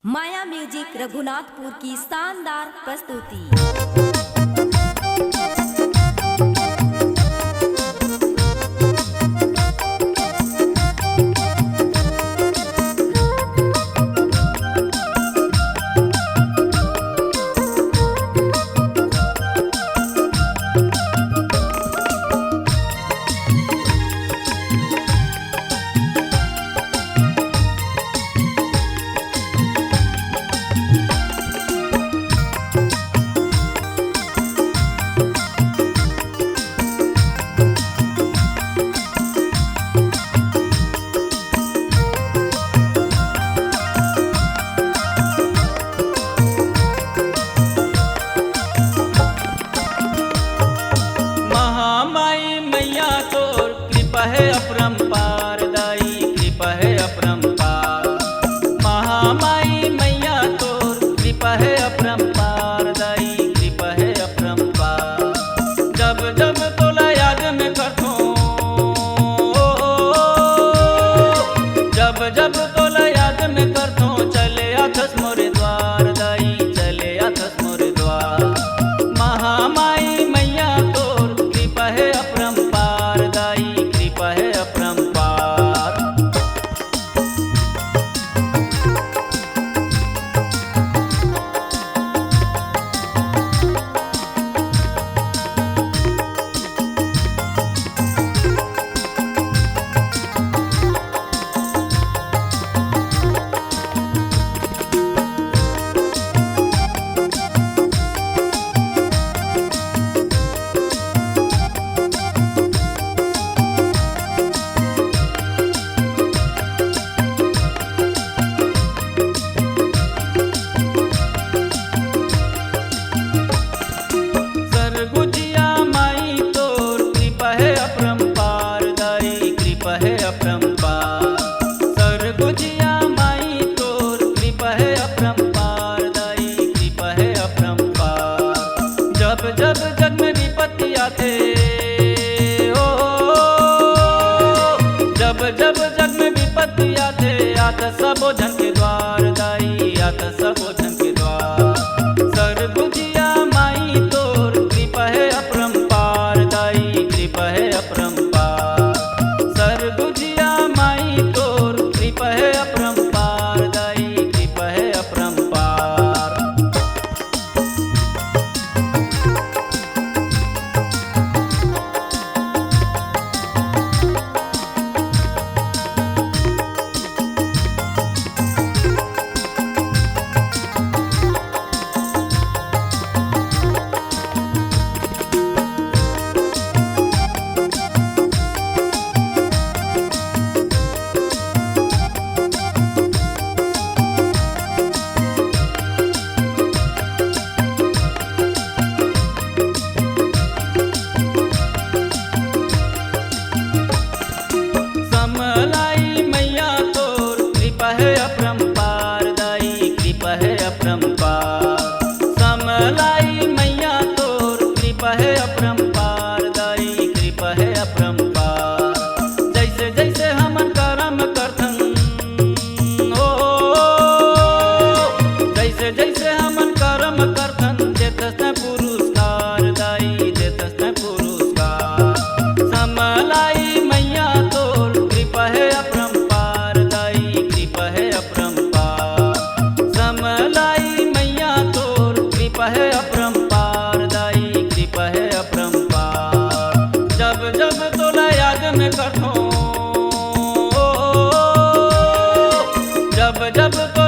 माया music Raghunathpur की शानदार प्रस्तुति। है अपरंपार दाई कृपा है अपरंपार। महामाई मैया तोर कृपा है अपरंपार दाई कृपा है अपरंपार। जब जब तोला याद में करथो, जब जब तोला याद में करथो, चले आथस मोरे द्वार दाई चले आथस मोरे द्वार। महामाई मैया तोर कृपा है अपरंपार दाई कृपा है अपरंपार। है अपरंपार सरगुजिया माई तोर कृपा है अपरंपार दाई कृपा है अपरंपार। जब जब जग में विपत्ति आते ओ, जब जब जग में विपत्ति आते आता सबो जन के द्वार दाई आता सबो जन के द्वार। सरगुजिया माई तोर कृपा है अपरंपार दाई कृपा है अपरंपार। सरगुजिया माई तोर कृपा है अपरंपार दाई कृपा है अपरंपार। समलाई मैया तोर कृपा है अपरंपार दाई कृपा है अपरंपार। समलाई मैया तोर कृपा है अपरंपार दाई कृपा है अपरंपार। जैसे जैसे हमन कर्म करथन ओ, जैसे जैसे हमन कर्म करथन देतस न पुरस्कार दाई देतस न पुरस्कार। समलाई मैया कृपा है अपरंपार दाई कृपा है अपरंपार। समलाई मैया तोर कृपा है अपरंपार दाई कृपा है अपरंपार। जब जब तोला याद में करथो, जब जब तो